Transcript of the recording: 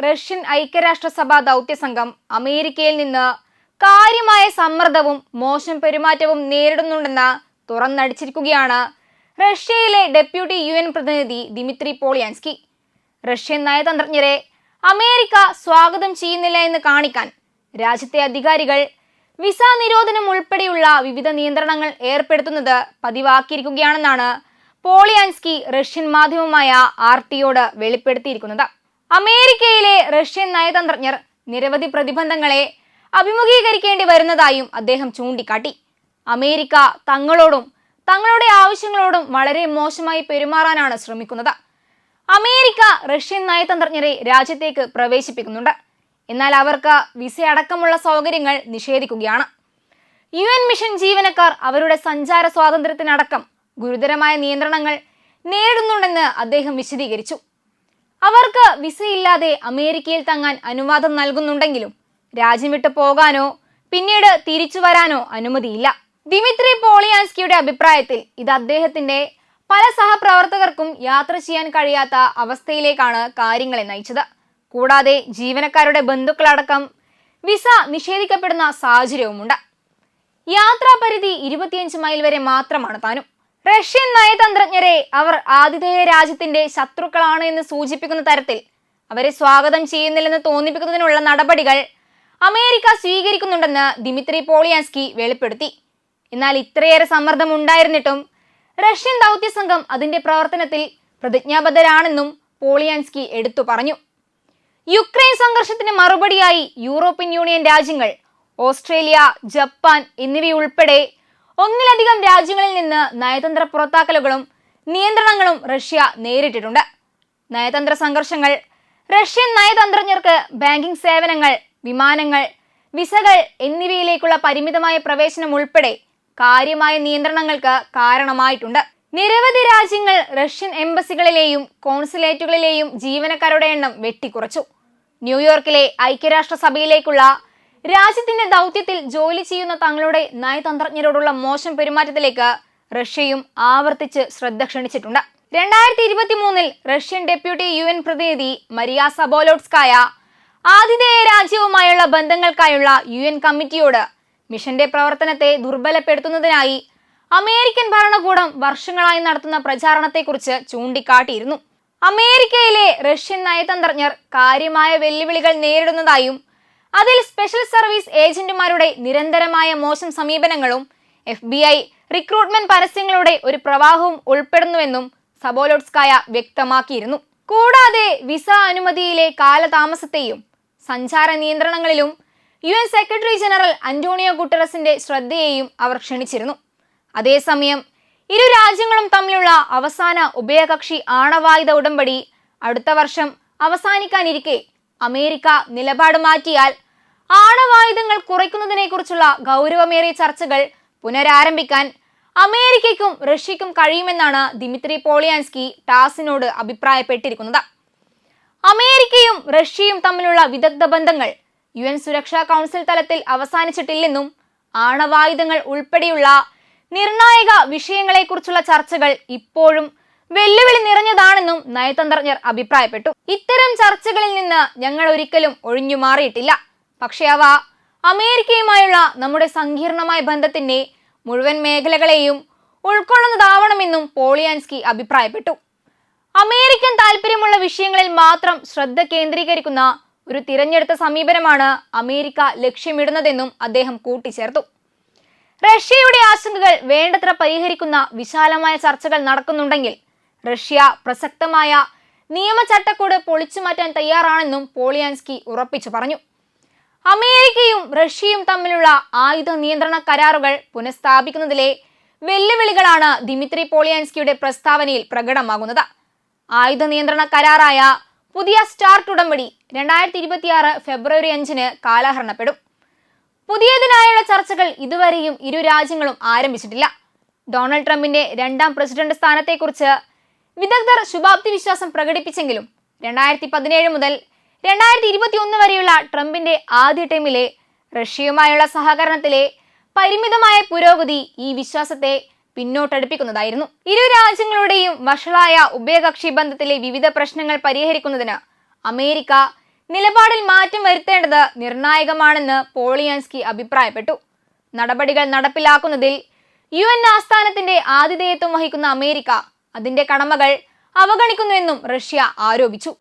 Russian ഐക്യരാഷ്ട്രസഭ ദൗത്യസംഘം അമേരിക്കയിൽ നിന്ന് കാര്യമായ സമ്മർദ്ദവും മോശം പെരുമാറ്റവും നേരിടുന്നുണ്ടെന്ന് തുറന്നടിച്ചിരിക്കുകയാണ് റഷ്യയിലെ ഡെപ്യൂട്ടി UN പ്രതിനിധി ദിമിത്രി പോളിയാൻസ്കി. റഷ്യൻ നയതന്ത്രജ്ഞരെ അമേരിക്ക സ്വാഗതം ചെയ്യുന്നില്ല എന്ന് കാണിക്കാൻ രാജ്യത്തെ അധികാരികൾ വിസ നിരോധനം ഉൾപ്പെടെയുള്ള വിവിധ നിയന്ത്രണങ്ങൾ ഏർപ്പെടുത്തുന്നത് പതിവാക്കിയിരിക്കുകയാണെന്നാണ് പോളിയാൻസ്കി റഷ്യൻ മാധ്യമമായ RTയോട് വെളിപ്പെടുത്തിയിരിക്കുന്നത്. അമേരിക്കയിലെ റഷ്യൻ നയതന്ത്രജ്ഞർ നിരവധി പ്രതിബന്ധങ്ങളെ അഭിമുഖീകരിക്കേണ്ടി വരുന്നതായും അദ്ദേഹം ചൂണ്ടിക്കാട്ടി. അമേരിക്ക തങ്ങളോടും തങ്ങളുടെ ആവശ്യങ്ങളോടും വളരെ മോശമായി പെരുമാറാനാണ് ശ്രമിക്കുന്നത്. അമേരിക്ക റഷ്യൻ നയതന്ത്രജ്ഞരെ രാജ്യത്തേക്ക് പ്രവേശിപ്പിക്കുന്നുണ്ട്, എന്നാൽ അവർക്ക് വിസ അടക്കമുള്ള സൗകര്യങ്ങൾ നിഷേധിക്കുകയാണ്. UN മിഷൻ ജീവനക്കാർ അവരുടെ സഞ്ചാര സ്വാതന്ത്ര്യത്തിനടക്കം ഗുരുതരമായ നിയന്ത്രണങ്ങൾ നേരിടുന്നുണ്ടെന്ന് അദ്ദേഹം വിശദീകരിച്ചു. അവർക്ക് വിസയില്ലാതെ അമേരിക്കയിൽ തങ്ങാൻ അനുവാദം നൽകുന്നുണ്ടെങ്കിലും രാജ്യം വിട്ടു പോകാനോ പിന്നീട് തിരിച്ചു വരാനോ അനുമതിയില്ല. ദിമിത്രി പോളിയാൻസ്കിയുടെ അഭിപ്രായത്തിൽ ഇത് അദ്ദേഹത്തിന്റെ പല സഹപ്രവർത്തകർക്കും യാത്ര ചെയ്യാൻ കഴിയാത്ത അവസ്ഥയിലേക്കാണ് കാര്യങ്ങളെ നയിച്ചത്. കൂടാതെ ജീവനക്കാരുടെ ബന്ധുക്കളടക്കം വിസ നിഷേധിക്കപ്പെടുന്ന സാഹചര്യവുമുണ്ട്. യാത്രാ പരിധി 25 മൈൽ വരെ മാത്രമാണ് താനും. റഷ്യൻ നയതന്ത്രജ്ഞരെ അവർ ആതിഥേയ രാജ്യത്തിന്റെ ശത്രുക്കളാണ് എന്ന് സൂചിപ്പിക്കുന്ന തരത്തിൽ അവരെ സ്വാഗതം ചെയ്യുന്നില്ലെന്ന് തോന്നിപ്പിക്കുന്നതിനുള്ള നടപടികൾ അമേരിക്ക സ്വീകരിക്കുന്നുണ്ടെന്ന് ദിമിത്രി പോളിയാൻസ്കി വെളിപ്പെടുത്തി. എന്നാൽ ഇത്രയേറെ സമ്മർദ്ദം ഉണ്ടായിരുന്നിട്ടും റഷ്യൻ ദൗത്യസംഘം അതിന്റെ പ്രവർത്തനത്തിൽ പ്രതിജ്ഞാബദ്ധരാണെന്നും പോളിയാൻസ്കി എടുത്തു പറഞ്ഞു. യുക്രൈൻ സംഘർഷത്തിന് മറുപടിയായി യൂറോപ്യൻ യൂണിയൻ രാജ്യങ്ങൾ, ഓസ്ട്രേലിയ, ജപ്പാൻ എന്നിവയുൾപ്പെടെ ഒന്നിലധികം രാജ്യങ്ങളിൽ നിന്ന് നയതന്ത്ര പുറത്താക്കലുകളും നിയന്ത്രണങ്ങളും റഷ്യ നേരിട്ടിട്ടുണ്ട്. നയതന്ത്ര സംഘർഷങ്ങൾ റഷ്യൻ നയതന്ത്രജ്ഞർക്ക് ബാങ്കിംഗ് സേവനങ്ങൾ, വിമാനങ്ങൾ, വിസകൾ എന്നിവയിലേക്കുള്ള പരിമിതമായ പ്രവേശനം ഉൾപ്പെടെ കാര്യമായ നിയന്ത്രണങ്ങൾക്ക് കാരണമായിട്ടുണ്ട്. നിരവധി രാജ്യങ്ങൾ റഷ്യൻ എംബസികളിലെയും കോൺസുലേറ്റുകളിലെയും ജീവനക്കാരുടെ എണ്ണം വെട്ടിക്കുറച്ചു. ന്യൂയോർക്കിലെ ഐക്യരാഷ്ട്രസഭയിലേക്കുള്ള രാജ്യത്തിന്റെ ദൗത്യത്തിൽ ജോലി ചെയ്യുന്ന തങ്ങളുടെ നയതന്ത്രജ്ഞരോടുള്ള മോശം പെരുമാറ്റത്തിലേക്ക് റഷ്യയും ആവർത്തിച്ച് ശ്രദ്ധ ക്ഷണിച്ചിട്ടുണ്ട്. 2023 റഷ്യൻ ഡെപ്യൂട്ടി UN പ്രതിനിധി മരിയ സബോലോട്സ്കായ ആതിഥേയ രാജ്യവുമായുള്ള ബന്ധങ്ങൾക്കായുള്ള UN കമ്മിറ്റിയോട് മിഷന്റെ പ്രവർത്തനത്തെ ദുർബലപ്പെടുത്തുന്നതിനായി അമേരിക്കൻ ഭരണകൂടം വർഷങ്ങളായി നടത്തുന്ന പ്രചാരണത്തെക്കുറിച്ച് ചൂണ്ടിക്കാട്ടിയിരുന്നു. അമേരിക്കയിലെ റഷ്യൻ നയതന്ത്രജ്ഞർ കാര്യമായ വെല്ലുവിളികൾ നേരിടുന്നതായും അതിൽ സ്പെഷ്യൽ സർവീസ് ഏജന്റുമാരുടെ നിരന്തരമായ മോശം സമീപനങ്ങളും FBI റിക്രൂട്ട്മെന്റ് പരസ്യങ്ങളുടെ ഒരു പ്രവാഹവും ഉൾപ്പെടുന്നുവെന്നും സബോലോട്സ്കായ വ്യക്തമാക്കിയിരുന്നു. കൂടാതെ വിസ അനുമതിയിലെ കാലതാമസത്തെയും സഞ്ചാര നിയന്ത്രണങ്ങളിലും UN സെക്രട്ടറി ജനറൽ അന്റോണിയോ ഗുട്ടറസിന്റെ ശ്രദ്ധയെയും അവർ ക്ഷണിച്ചിരുന്നു. അതേസമയം ഇരു രാജ്യങ്ങളും തമ്മിലുള്ള അവസാന ഉഭയകക്ഷി ആണവായുധ ഉടമ്പടി അടുത്ത വർഷം അവസാനിക്കാനിരിക്കെ അമേരിക്ക നിലപാട് മാറ്റിയാൽ ആണവായുധങ്ങൾ കുറയ്ക്കുന്നതിനെക്കുറിച്ചുള്ള ഗൗരവമേറിയ ചർച്ചകൾ പുനരാരംഭിക്കാൻ അമേരിക്കയ്ക്കും റഷ്യയ്ക്കും കഴിയുമെന്നാണ് ദിമിത്രി പോളിയാൻസ്കി ടാസിനോട് അഭിപ്രായപ്പെട്ടിരിക്കുന്നത്. അമേരിക്കയും റഷ്യയും തമ്മിലുള്ള വിദഗ്ധ ബന്ധങ്ങൾ UN സുരക്ഷാ കൗൺസിൽ തലത്തിൽ അവസാനിച്ചിട്ടില്ലെന്നും ആണവായുധങ്ങൾ ഉൾപ്പെടെയുള്ള നിർണായക വിഷയങ്ങളെക്കുറിച്ചുള്ള ചർച്ചകൾ ഇപ്പോഴും വെല്ലുവിളി നിറഞ്ഞതാണെന്നും നയതന്ത്രജ്ഞർ അഭിപ്രായപ്പെട്ടു. ഇത്തരം ചർച്ചകളിൽ നിന്ന് ഞങ്ങൾ ഒരിക്കലും ഒഴിഞ്ഞു മാറിയിട്ടില്ല, പക്ഷേ അവ അമേരിക്കയുമായുള്ള നമ്മുടെ സങ്കീർണമായ ബന്ധത്തിന്റെ മുഴുവൻ മേഖലകളെയും ഉൾക്കൊള്ളുന്നതാവണമെന്നും പോളിയാൻസ്കി അഭിപ്രായപ്പെട്ടു. അമേരിക്കൻ താൽപര്യമുള്ള വിഷയങ്ങളിൽ മാത്രം ശ്രദ്ധ കേന്ദ്രീകരിക്കുന്ന ഒരു തിരഞ്ഞെടുത്ത സമീപനമാണ് അമേരിക്ക ലക്ഷ്യമിടുന്നതെന്നും അദ്ദേഹം കൂട്ടിച്ചേർത്തു. റഷ്യയുടെ ആശങ്കകൾ വേണ്ടത്ര പരിഹരിക്കുന്ന വിശാലമായ ചർച്ചകൾ നടക്കുന്നുണ്ടെങ്കിൽ റഷ്യ പ്രസക്തമായ നിയമചട്ടക്കൂട് പൊളിച്ചുമാറ്റാൻ തയ്യാറാണെന്നും പോളിയാൻസ്കി ഉറപ്പിച്ചു പറഞ്ഞു. അമേരിക്കയും റഷ്യയും തമ്മിലുള്ള ആയുധ നിയന്ത്രണ കരാറുകൾ പുനഃസ്ഥാപിക്കുന്നതിലെ വെല്ലുവിളികളാണ് ദിമിത്രി പോളിയാൻസ്കിയുടെ പ്രസ്താവനയിൽ പ്രകടമാകുന്നത്. ആയുധ നിയന്ത്രണ കരാറായ പുതിയ സ്റ്റാർട്ട് ഉടമ്പടി 2026 ഫെബ്രുവരി 5 കാലഹരണപ്പെടും. പുതിയതിനായുള്ള ചർച്ചകൾ ഇതുവരെയും ഇരു രാജ്യങ്ങളും ആരംഭിച്ചിട്ടില്ല. ഡൊണാൾഡ് ട്രംപിന്റെ 2ാം പ്രസിഡന്റ് സ്ഥാനത്തെക്കുറിച്ച് വിദഗ്ധർ ശുഭാപ്തി വിശ്വാസം പ്രകടിപ്പിച്ചെങ്കിലും 2017 മുതൽ 2021 വരെയുള്ള ട്രംപിന്റെ ആദ്യ ടേമിലെ റഷ്യയുമായുള്ള സഹകരണത്തിലെ പരിമിതമായ പുരോഗതി ഈ വിശ്വാസത്തെ പിന്നോട്ടടുപ്പിക്കുന്നതായിരുന്നു. ഇരു രാജ്യങ്ങളുടെയും വഷളായ ഉഭയകക്ഷി ബന്ധത്തിലെ വിവിധ പ്രശ്നങ്ങൾ പരിഹരിക്കുന്നതിന് അമേരിക്ക നിലപാടിൽ മാറ്റം വരുത്തേണ്ടത് നിർണായകമാണെന്ന് പോളിയാൻസ്കി അഭിപ്രായപ്പെട്ടു. നടപടികൾ നടപ്പിലാക്കുന്നതിൽ UN ആസ്ഥാനത്തിന്റെ ആതിഥേയത്വം വഹിക്കുന്ന അമേരിക്ക അതിന്റെ കടമകൾ അവഗണിക്കുന്നുവെന്നും റഷ്യ ആരോപിച്ചു.